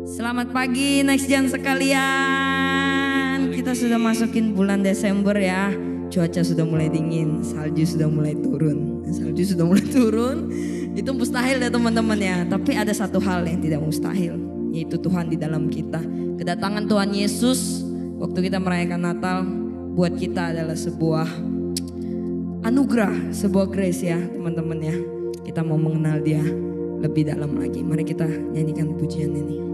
Selamat pagi Next Gen sekalian. Kita sudah masukin bulan Desember ya. Cuaca sudah mulai dingin, salju sudah mulai turun. Salju sudah mulai turun. Itu mustahil ya teman-teman ya. Tapi ada satu hal yang tidak mustahil, yaitu Tuhan di dalam kita. Kedatangan Tuhan Yesus waktu kita merayakan Natal buat kita adalah sebuah anugerah, sebuah grace ya teman-teman ya. Kita mau mengenal Dia lebih dalam lagi. Mari kita nyanyikan pujian ini.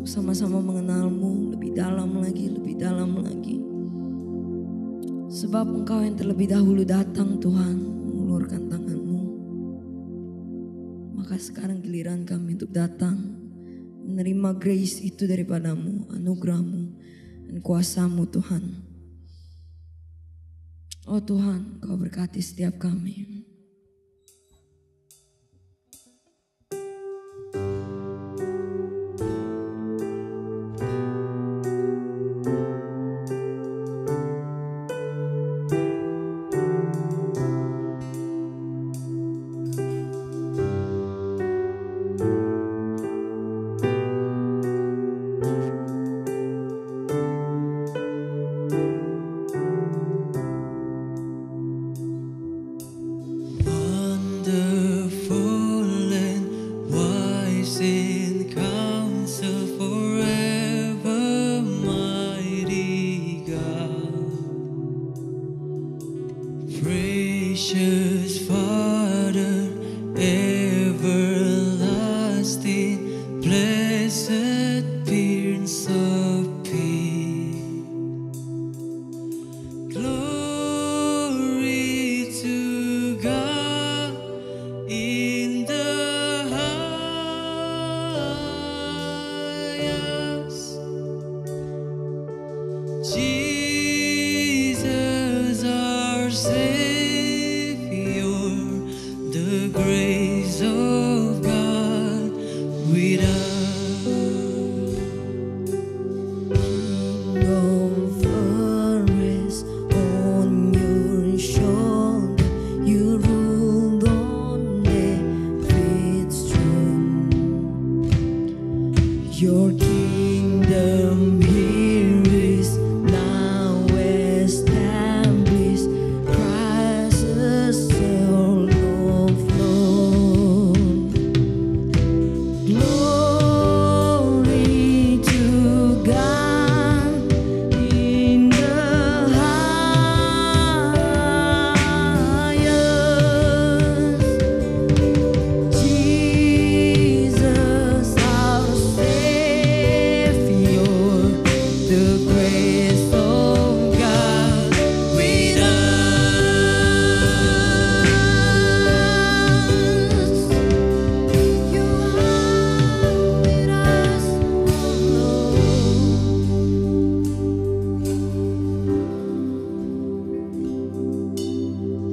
Sama-sama mengenal-Mu lebih dalam lagi. Sebab Engkau yang terlebih dahulu datang Tuhan, mengulurkan tangan-Mu. Maka sekarang giliran kami untuk datang, menerima grace itu daripada-Mu, anugerah-Mu, dan kuasa-Mu Tuhan. Oh Tuhan, Kau berkati setiap kami. Precious Father, everlasting, blessed Prince of Peace. Glory to God in the highest. Jesus our Savior, the grace of God with us. Of forest on your shoulder, you ruled on David's throne. Your kingdom here is now established. Christ has overflown. Glory to God in the highest. Jesus our Savior, the grace of God with us. You are with us,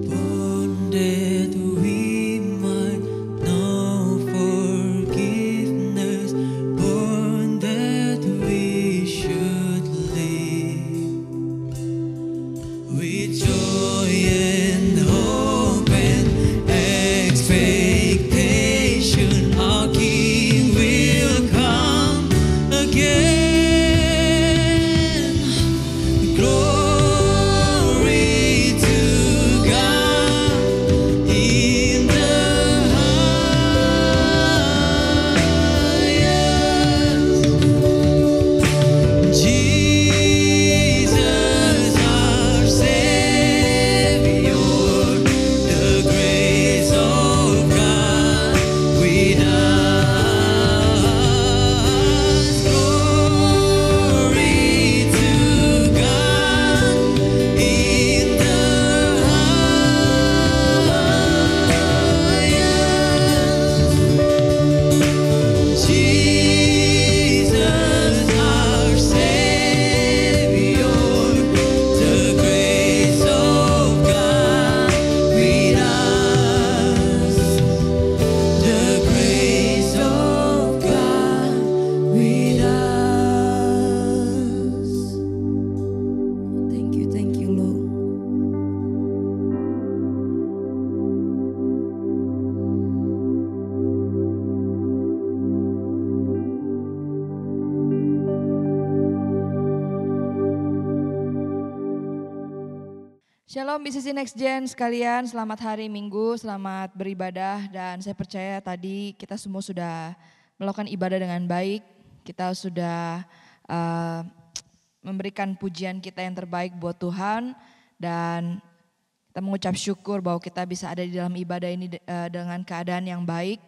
Born that we might know forgiveness, born that we should live with joy and hope and expectation. Our King will come again. Glory to God in the highest. Jesus our Savior, the grace of God with us. Glory to God in the highest. Jesus our Savior, the grace of God with us. The grace of God with us. Thank you, Lord. Shalom BCC Next Gen sekalian, selamat hari Minggu, selamat beribadah dan saya percaya tadi kita semua sudah melakukan ibadah dengan baik. Kita sudah memberikan pujian kita yang terbaik buat Tuhan dan kita mengucap syukur bahwa kita bisa ada di dalam ibadah ini dengan keadaan yang baik.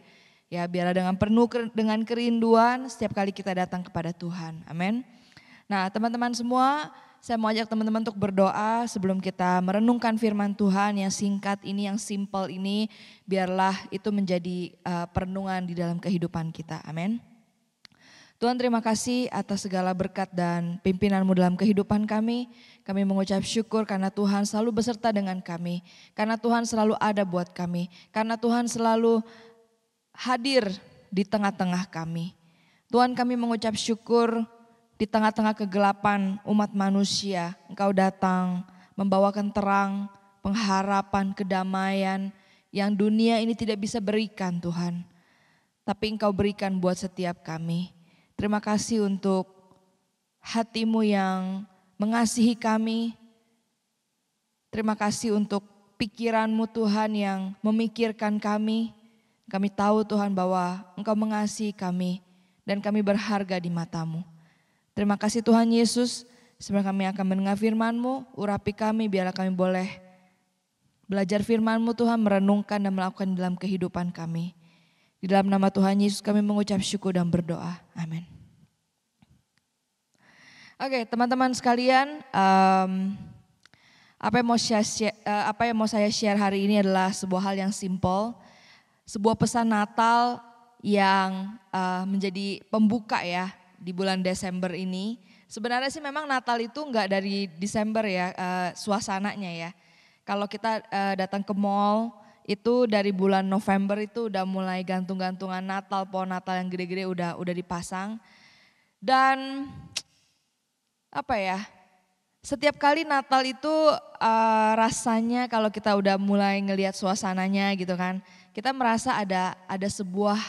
Ya, biarlah dengan penuh dengan kerinduan setiap kali kita datang kepada Tuhan. Amin. Nah, teman-teman semua, saya mau ajak teman-teman untuk berdoa sebelum kita merenungkan firman Tuhan yang singkat ini, yang simple ini. Biarlah itu menjadi perenungan di dalam kehidupan kita. Amin. Tuhan, terima kasih atas segala berkat dan pimpinan-Mu dalam kehidupan kami. Kami mengucap syukur karena Tuhan selalu beserta dengan kami. Karena Tuhan selalu ada buat kami. Karena Tuhan selalu hadir di tengah-tengah kami. Tuhan, kami mengucap syukur di tengah-tengah kegelapan umat manusia. Engkau datang membawakan terang, pengharapan, kedamaian yang dunia ini tidak bisa berikan Tuhan. Tapi Engkau berikan buat setiap kami. Terima kasih untuk hati-Mu yang mengasihi kami. Terima kasih untuk pikiran-Mu Tuhan yang memikirkan kami. Kami tahu Tuhan bahwa Engkau mengasihi kami dan kami berharga di mata-Mu. Terima kasih Tuhan Yesus, sebelum kami akan mendengar firman-Mu, urapi kami biarlah kami boleh Belajar firman-Mu Tuhan, merenungkan dan melakukan dalam kehidupan kami. Di dalam nama Tuhan Yesus kami mengucap syukur dan berdoa. Amin. Oke, teman-teman sekalian, apa yang mau saya share hari ini adalah sebuah hal yang simple, sebuah pesan Natal yang menjadi pembuka ya di bulan Desember ini. Sebenarnya sih memang Natal itu enggak dari Desember ya, suasananya ya. Kalau kita datang ke mall itu dari bulan November itu udah mulai gantung-gantungan Natal, pohon Natal yang gede-gede udah dipasang. Dan apa ya? Setiap kali Natal itu rasanya kalau kita udah mulai ngelihat suasananya gitu kan, kita merasa ada sebuah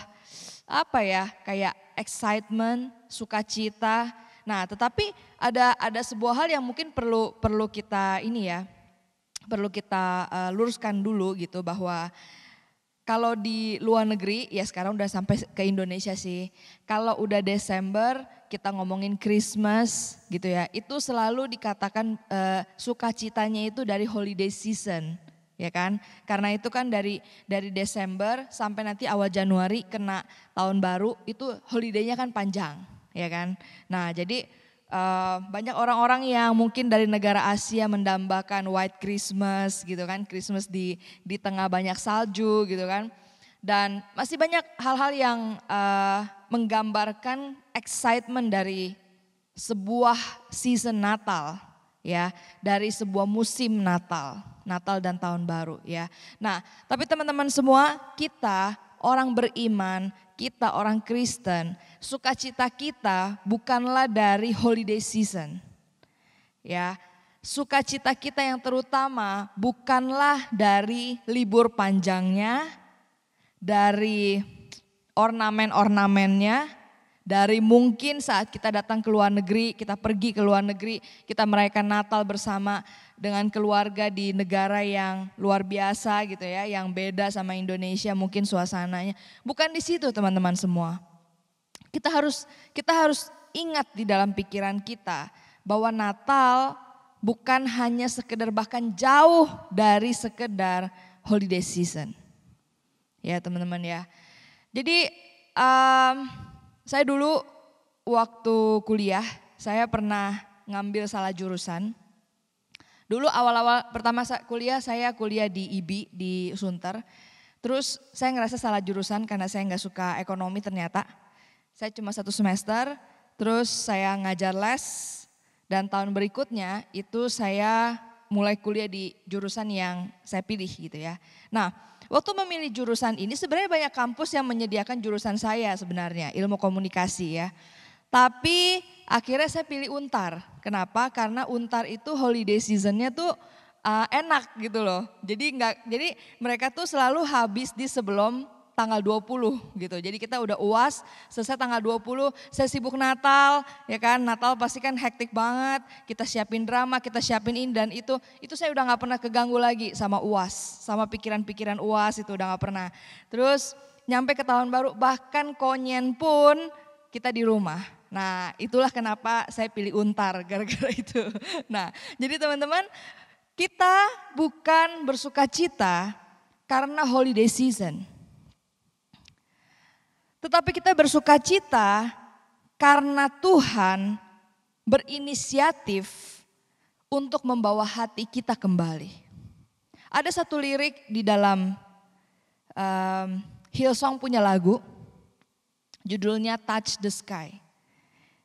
apa ya, kayak excitement, sukacita. Nah, tetapi ada sebuah hal yang mungkin perlu kita ini ya, perlu kita luruskan dulu gitu, bahwa kalau di luar negeri, ya sekarang udah sampai ke Indonesia sih. Kalau udah Desember, kita ngomongin Christmas gitu ya. Itu selalu dikatakan sukacitanya itu dari holiday season, ya kan? Karena itu kan dari Desember sampai nanti awal Januari kena tahun baru, itu holiday-nya kan panjang, ya kan? Nah, jadi banyak orang-orang yang mungkin dari negara Asia mendambakan White Christmas gitu kan, Christmas di tengah banyak salju gitu kan. Dan masih banyak hal-hal yang menggambarkan excitement dari sebuah season Natal ya, dari sebuah musim Natal dan tahun baru ya. Nah, tapi teman-teman semua, kita orang beriman, kita orang Kristen, sukacita kita bukanlah dari holiday season. Ya, sukacita kita yang terutama bukanlah dari libur panjangnya, dari ornamen-ornamennya, dari mungkin saat kita datang ke luar negeri, kita pergi ke luar negeri, kita merayakan Natal bersama dengan keluarga di negara yang luar biasa gitu ya, yang beda sama Indonesia mungkin suasananya. Bukan di situ teman-teman semua. Kita harus ingat di dalam pikiran kita bahwa Natal bukan hanya sekedar, bahkan jauh dari sekedar holiday season. Ya teman-teman ya. Jadi saya dulu waktu kuliah, saya pernah ngambil salah jurusan. Dulu awal-awal pertama kuliah, saya kuliah di IB di Sunter. Terus saya ngerasa salah jurusan karena saya nggak suka ekonomi ternyata. Saya cuma 1 semester, terus saya ngajar les. Dan tahun berikutnya itu saya mulai kuliah di jurusan yang saya pilih gitu ya. Nah, waktu memilih jurusan ini sebenarnya banyak kampus yang menyediakan jurusan saya sebenarnya, ilmu komunikasi ya. Tapi akhirnya saya pilih Untar. Kenapa? Karena Untar itu holiday seasonnya tuh enak gitu loh. Jadi mereka tuh selalu habis di sebelum tanggal 20 gitu. Jadi kita udah UAS, selesai tanggal 20, saya sibuk Natal, ya kan. Natal pasti kan hektik banget, kita siapin drama, kita siapin ini dan itu saya udah gak pernah keganggu lagi sama UAS, sama pikiran-pikiran UAS itu udah gak pernah. Terus nyampe ke tahun baru, bahkan konyen pun kita di rumah. Nah itulah kenapa saya pilih Untar gara-gara itu. Nah jadi teman-teman, kita bukan bersukacita karena holiday season. Tetapi kita bersukacita karena Tuhan berinisiatif untuk membawa hati kita kembali. Ada satu lirik di dalam Hillsong punya lagu, judulnya Touch the Sky.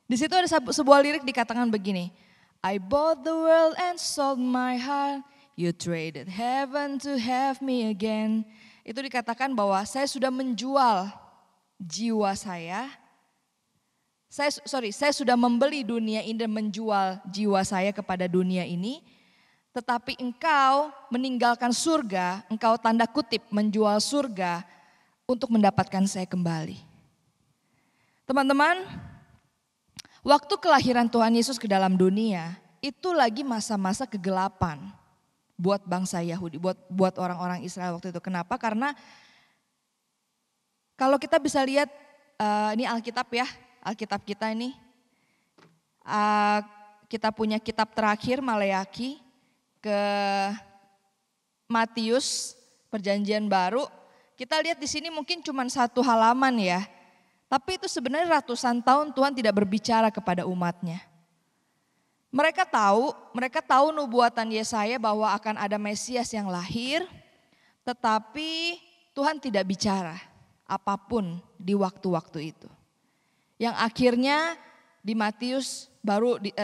Di situ ada sebuah lirik dikatakan begini, I bought the world and sold my heart, you traded heaven to have me again. Itu dikatakan bahwa saya sudah menjual jiwa saya sudah membeli dunia ini dan menjual jiwa saya kepada dunia ini. Tetapi engkau meninggalkan surga, engkau tanda kutip menjual surga untuk mendapatkan saya kembali. Teman-teman, waktu kelahiran Tuhan Yesus ke dalam dunia, itu lagi masa-masa kegelapan buat bangsa Yahudi, buat orang-orang Israel waktu itu. Kenapa? Karena kalau kita bisa lihat, ini Alkitab ya, Alkitab kita ini. Kita punya kitab terakhir Maleaki Matius, Perjanjian Baru, kita lihat di sini mungkin cuma 1 halaman ya. Tapi itu sebenarnya ratusan tahun Tuhan tidak berbicara kepada umatnya. Mereka tahu nubuatan Yesaya bahwa akan ada Mesias yang lahir, tetapi Tuhan tidak bicara apapun di waktu-waktu itu. Yang akhirnya di Matius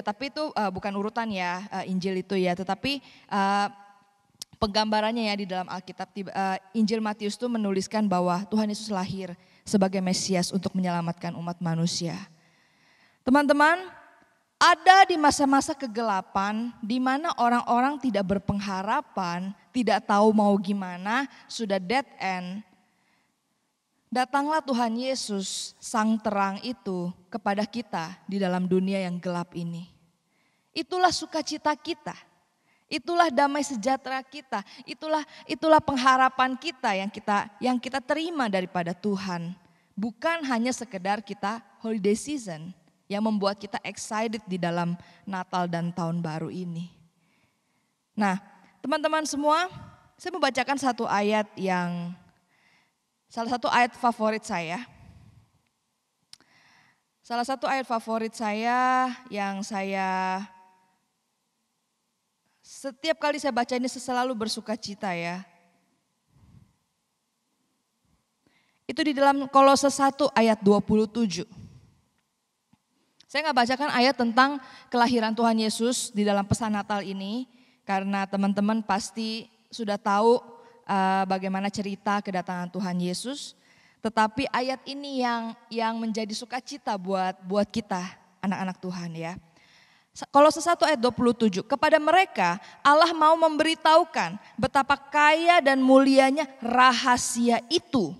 tapi itu bukan urutan ya Injil itu ya, tetapi penggambarannya ya di dalam Alkitab, Injil Matius itu menuliskan bahwa Tuhan Yesus lahir sebagai Mesias untuk menyelamatkan umat manusia. Teman-teman, ada di masa-masa kegelapan di mana orang-orang tidak berpengharapan, tidak tahu mau gimana, sudah dead end. Datanglah Tuhan Yesus, sang terang itu kepada kita di dalam dunia yang gelap ini. Itulah sukacita kita. Itulah damai sejahtera kita, itulah pengharapan kita yang kita terima daripada Tuhan. Bukan hanya sekedar kita holiday season yang membuat kita excited di dalam Natal dan Tahun Baru ini. Nah, teman-teman semua, saya membacakan salah satu ayat favorit saya. Salah satu ayat favorit saya yang setiap kali saya baca ini selalu bersuka cita ya. Itu di dalam Kolose 1 ayat 27. Saya nggak bacakan ayat tentang kelahiran Tuhan Yesus di dalam pesan Natal ini. Karena teman-teman pasti sudah tahu bagaimana cerita kedatangan Tuhan Yesus. Tetapi ayat ini yang menjadi sukacita buat kita anak-anak Tuhan ya. Kolose 1 ayat 27, kepada mereka Allah mau memberitahukan betapa kaya dan mulianya rahasia itu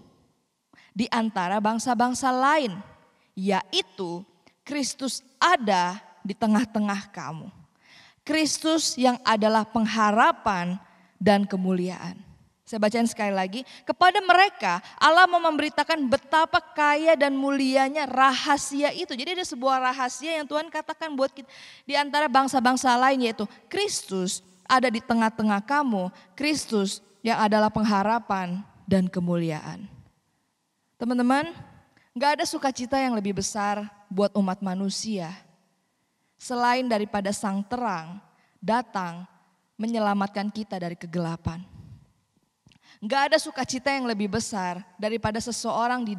di antara bangsa-bangsa lain, yaitu Kristus ada di tengah-tengah kamu. Kristus yang adalah pengharapan dan kemuliaan. Saya bacain sekali lagi, kepada mereka Allah mau memberitakan betapa kaya dan mulianya rahasia itu. Jadi ada sebuah rahasia yang Tuhan katakan buat kita di antara bangsa-bangsa lain, yaitu Kristus ada di tengah-tengah kamu. Kristus yang adalah pengharapan dan kemuliaan. Teman-teman, gak ada sukacita yang lebih besar buat umat manusia selain daripada sang terang datang menyelamatkan kita dari kegelapan. Gak ada sukacita yang lebih besar daripada seseorang di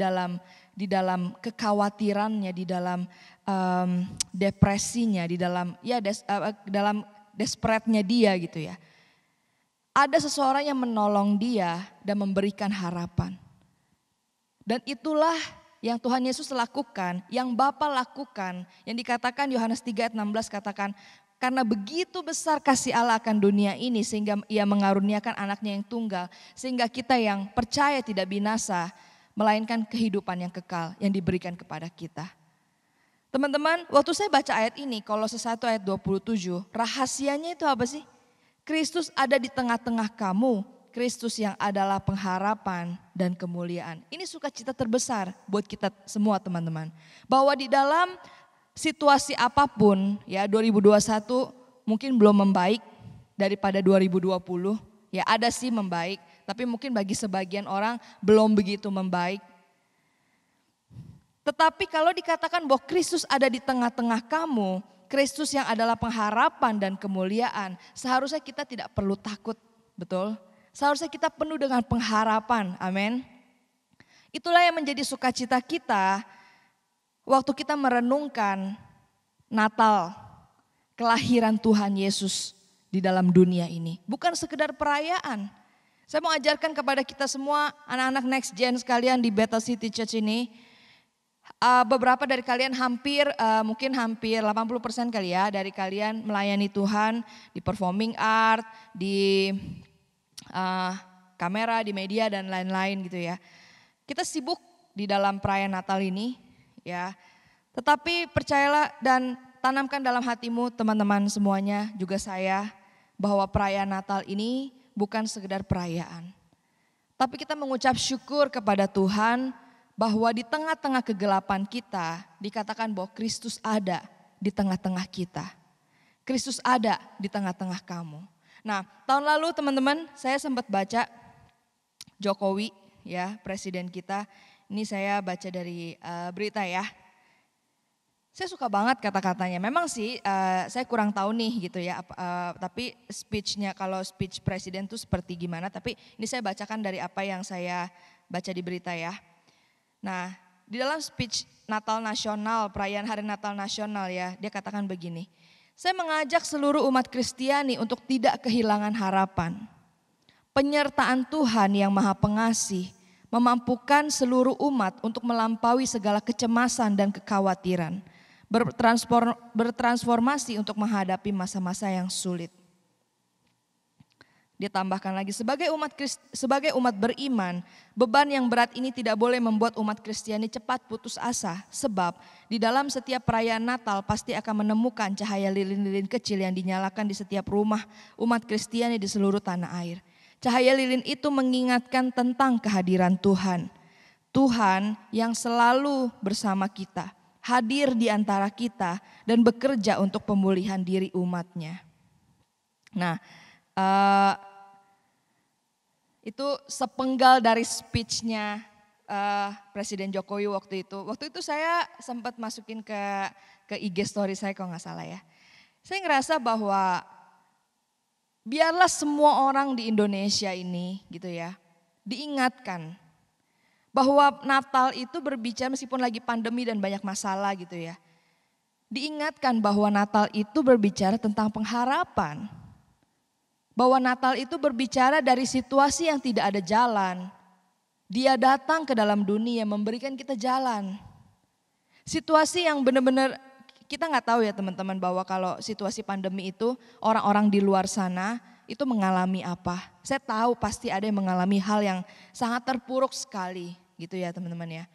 dalam kekhawatirannya, di dalam depresinya, di dalam dalam desperate-nya dia gitu ya. Ada seseorang yang menolong dia dan memberikan harapan. Dan itulah yang Tuhan Yesus lakukan, yang Bapa lakukan, yang dikatakan Yohanes 3 ayat 16 katakan, karena begitu besar kasih Allah akan dunia ini sehingga ia mengaruniakan anaknya yang tunggal. Sehingga kita yang percaya tidak binasa melainkan kehidupan yang kekal yang diberikan kepada kita. Teman-teman, waktu saya baca ayat ini Kolose 1 ayat 27, rahasianya itu apa sih? Kristus ada di tengah-tengah kamu. Kristus yang adalah pengharapan dan kemuliaan. Ini sukacita terbesar buat kita semua teman-teman. Bahwa di dalam situasi apapun ya 2021 mungkin belum membaik daripada 2020. Ya ada sih membaik, tapi mungkin bagi sebagian orang belum begitu membaik. Tetapi kalau dikatakan bahwa Kristus ada di tengah-tengah kamu, Kristus yang adalah pengharapan dan kemuliaan, seharusnya kita tidak perlu takut, betul? Seharusnya kita penuh dengan pengharapan, amin. Itulah yang menjadi sukacita kita waktu kita merenungkan Natal, kelahiran Tuhan Yesus di dalam dunia ini. Bukan sekedar perayaan. Saya mau ajarkan kepada kita semua anak-anak next gen sekalian di Bethel City Church ini. Beberapa dari kalian mungkin hampir 80% kali ya dari kalian melayani Tuhan di performing art, di kamera, di media dan lain-lain gitu ya. Kita sibuk di dalam perayaan Natal ini ya. Tetapi percayalah dan tanamkan dalam hatimu teman-teman semuanya, juga saya, bahwa perayaan Natal ini bukan sekedar perayaan. Tapi kita mengucap syukur kepada Tuhan bahwa di tengah-tengah kegelapan kita dikatakan bahwa Kristus ada di tengah-tengah kita. Kristus ada di tengah-tengah kamu. Nah, tahun lalu teman-teman saya sempat baca Jokowi ya, presiden kita. Ini saya baca dari berita ya. Saya suka banget kata-katanya. Memang sih saya kurang tahu nih gitu ya. Tapi speech-nya, kalau speech presiden itu seperti gimana. Tapi ini saya bacakan dari apa yang saya baca di berita ya. Nah, di dalam speech Natal Nasional, perayaan Hari Natal Nasional ya, dia katakan begini. Saya mengajak seluruh umat Kristiani untuk tidak kehilangan harapan. Penyertaan Tuhan yang Maha Pengasih memampukan seluruh umat untuk melampaui segala kecemasan dan kekhawatiran, bertransformasi untuk menghadapi masa-masa yang sulit. Dia tambahkan lagi, sebagai umat beriman, beban yang berat ini tidak boleh membuat umat Kristiani cepat putus asa. Sebab di dalam setiap perayaan Natal pasti akan menemukan cahaya lilin-lilin kecil yang dinyalakan di setiap rumah umat Kristiani di seluruh tanah air. Cahaya lilin itu mengingatkan tentang kehadiran Tuhan. Tuhan yang selalu bersama kita, hadir di antara kita dan bekerja untuk pemulihan diri umatnya. Nah, itu sepenggal dari speech-nya Presiden Jokowi waktu itu. Waktu itu saya sempat masukin ke IG story saya kalau nggak salah ya. Saya ngerasa bahwa biarlah semua orang di Indonesia ini gitu ya diingatkan bahwa Natal itu berbicara meskipun lagi pandemi dan banyak masalah gitu ya. Diingatkan bahwa Natal itu berbicara tentang pengharapan. Bahwa Natal itu berbicara dari situasi yang tidak ada jalan. Dia datang ke dalam dunia memberikan kita jalan. Situasi yang benar-benar kita nggak tahu ya teman-teman bahwa kalau situasi pandemi itu orang-orang di luar sana itu mengalami apa. Saya tahu pasti ada yang mengalami hal yang sangat terpuruk sekali gitu ya teman-teman ya.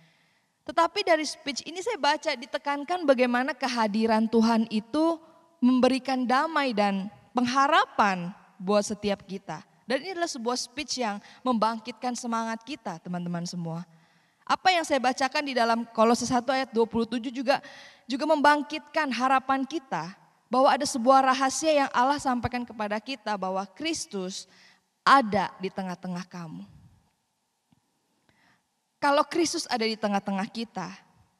Tetapi dari speech ini saya baca ditekankan bagaimana kehadiran Tuhan itu memberikan damai dan pengharapan buat setiap kita. Dan ini adalah sebuah speech yang membangkitkan semangat kita teman-teman semua. Apa yang saya bacakan di dalam Kolose 1 ayat 27 juga membangkitkan harapan kita bahwa ada sebuah rahasia yang Allah sampaikan kepada kita bahwa Kristus ada di tengah-tengah kamu. Kalau Kristus ada di tengah-tengah kita,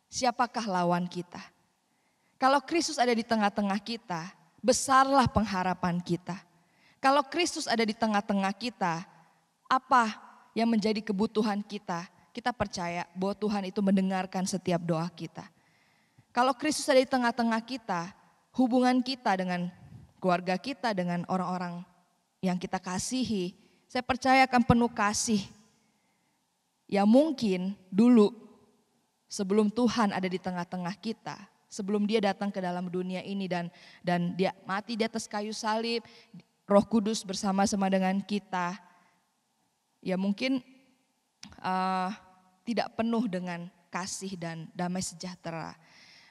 siapakah lawan kita? Kalau Kristus ada di tengah-tengah kita, besarlah pengharapan kita. Kalau Kristus ada di tengah-tengah kita, apa yang menjadi kebutuhan kita? Kita percaya bahwa Tuhan itu mendengarkan setiap doa kita. Kalau Kristus ada di tengah-tengah kita, hubungan kita dengan keluarga kita, dengan orang-orang yang kita kasihi, saya percaya akan penuh kasih. Ya mungkin dulu sebelum Tuhan ada di tengah-tengah kita, sebelum dia datang ke dalam dunia ini dan dia mati di atas kayu salib, Roh Kudus bersama-sama dengan kita, ya mungkin tidak penuh dengan kasih dan damai sejahtera.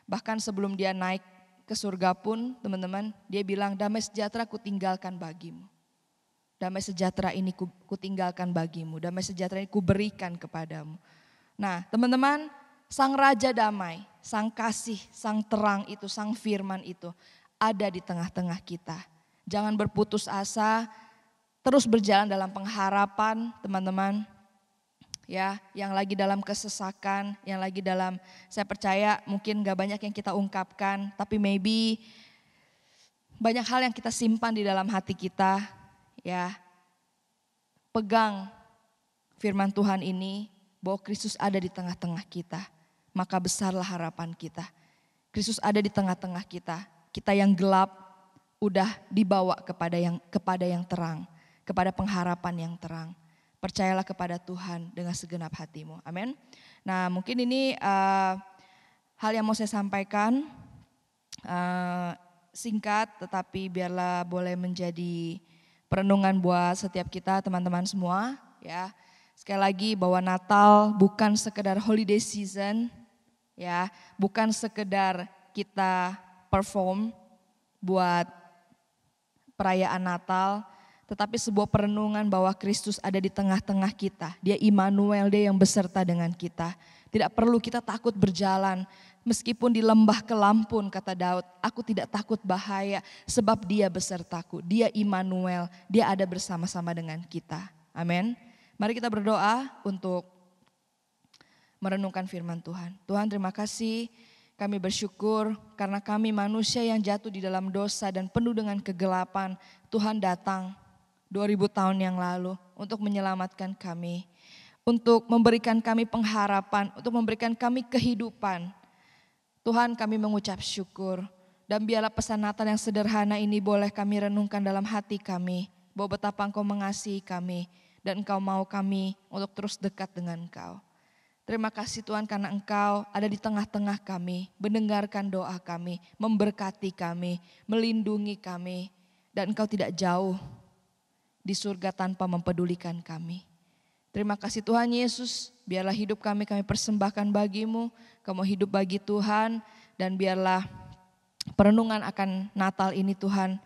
Bahkan sebelum dia naik ke surga pun teman-teman, dia bilang damai sejahtera kutinggalkan bagimu. Damai sejahtera ini kutinggalkan bagimu, damai sejahtera ini kuberikan kepadamu. Nah teman-teman, Sang Raja Damai, Sang Kasih, Sang Terang itu, Sang Firman itu ada di tengah-tengah kita. Jangan berputus asa, terus berjalan dalam pengharapan teman-teman. Ya, yang lagi dalam kesesakan, yang lagi dalam, saya percaya mungkin gak banyak yang kita ungkapkan, tapi maybe banyak hal yang kita simpan di dalam hati kita. Ya, pegang firman Tuhan ini bahwa Kristus ada di tengah-tengah kita, maka besarlah harapan kita. Kristus ada di tengah-tengah kita, kita yang gelap udah dibawa kepada yang terang, kepada pengharapan yang terang. Percayalah kepada Tuhan dengan segenap hatimu. Amin. Nah mungkin ini hal yang mau saya sampaikan singkat, tetapi biarlah boleh menjadi perenungan buat setiap kita teman-teman semua. Ya, sekali lagi bahwa Natal bukan sekedar holiday season, ya, bukan sekedar kita perform buat perayaan Natal, tetapi sebuah perenungan bahwa Kristus ada di tengah-tengah kita. Dia Immanuel, dia yang beserta dengan kita. Tidak perlu kita takut berjalan Meskipun di lembah kelam pun, kata Daud, aku tidak takut bahaya sebab Dia besertaku. Dia Immanuel, Dia ada bersama-sama dengan kita. Amin. Mari kita berdoa untuk merenungkan firman Tuhan. Tuhan, terima kasih, kami bersyukur karena kami manusia yang jatuh di dalam dosa dan penuh dengan kegelapan. Tuhan datang 2000 tahun yang lalu untuk menyelamatkan kami, untuk memberikan kami pengharapan, untuk memberikan kami kehidupan. Tuhan, kami mengucap syukur, dan biarlah pesan Natal yang sederhana ini boleh kami renungkan dalam hati kami, bahwa betapa Engkau mengasihi kami dan Engkau mau kami untuk terus dekat dengan Engkau. Terima kasih Tuhan karena Engkau ada di tengah-tengah kami, mendengarkan doa kami, memberkati kami, melindungi kami, dan Engkau tidak jauh di surga tanpa mempedulikan kami. Terima kasih Tuhan Yesus, biarlah hidup kami persembahkan bagi-Mu, Kamu hidup bagi Tuhan, dan biarlah perenungan akan Natal ini Tuhan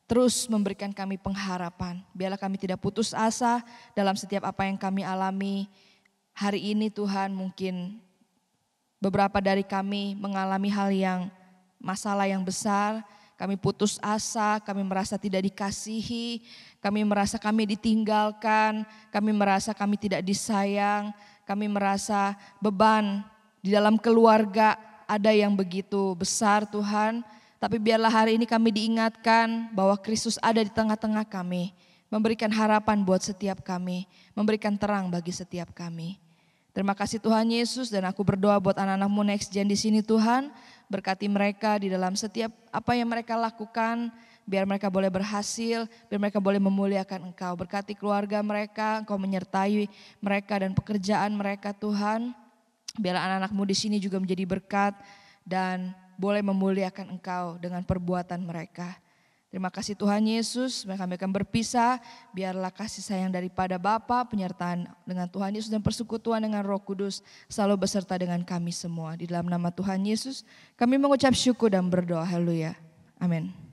terus memberikan kami pengharapan. Biarlah kami tidak putus asa dalam setiap apa yang kami alami. Hari ini Tuhan, mungkin beberapa dari kami mengalami masalah yang besar. Kami putus asa, kami merasa tidak dikasihi, kami merasa kami ditinggalkan, kami merasa kami tidak disayang, kami merasa beban di dalam keluarga ada yang begitu besar Tuhan. Tapi biarlah hari ini kami diingatkan bahwa Kristus ada di tengah-tengah kami, memberikan harapan buat setiap kami, memberikan terang bagi setiap kami. Terima kasih Tuhan Yesus, dan aku berdoa buat anak-anak-Mu Next Gen di sini Tuhan. Berkati mereka di dalam setiap apa yang mereka lakukan, biar mereka boleh berhasil, biar mereka boleh memuliakan Engkau. Berkati keluarga mereka, Engkau menyertai mereka dan pekerjaan mereka Tuhan. Biar anak-anak-Mu di sini juga menjadi berkat dan boleh memuliakan Engkau dengan perbuatan mereka. Terima kasih Tuhan Yesus, kami akan berpisah, biarlah kasih sayang daripada Bapa, penyertaan dengan Tuhan Yesus dan persekutuan dengan Roh Kudus selalu beserta dengan kami semua. Di dalam nama Tuhan Yesus kami mengucap syukur dan berdoa, haleluya, amin.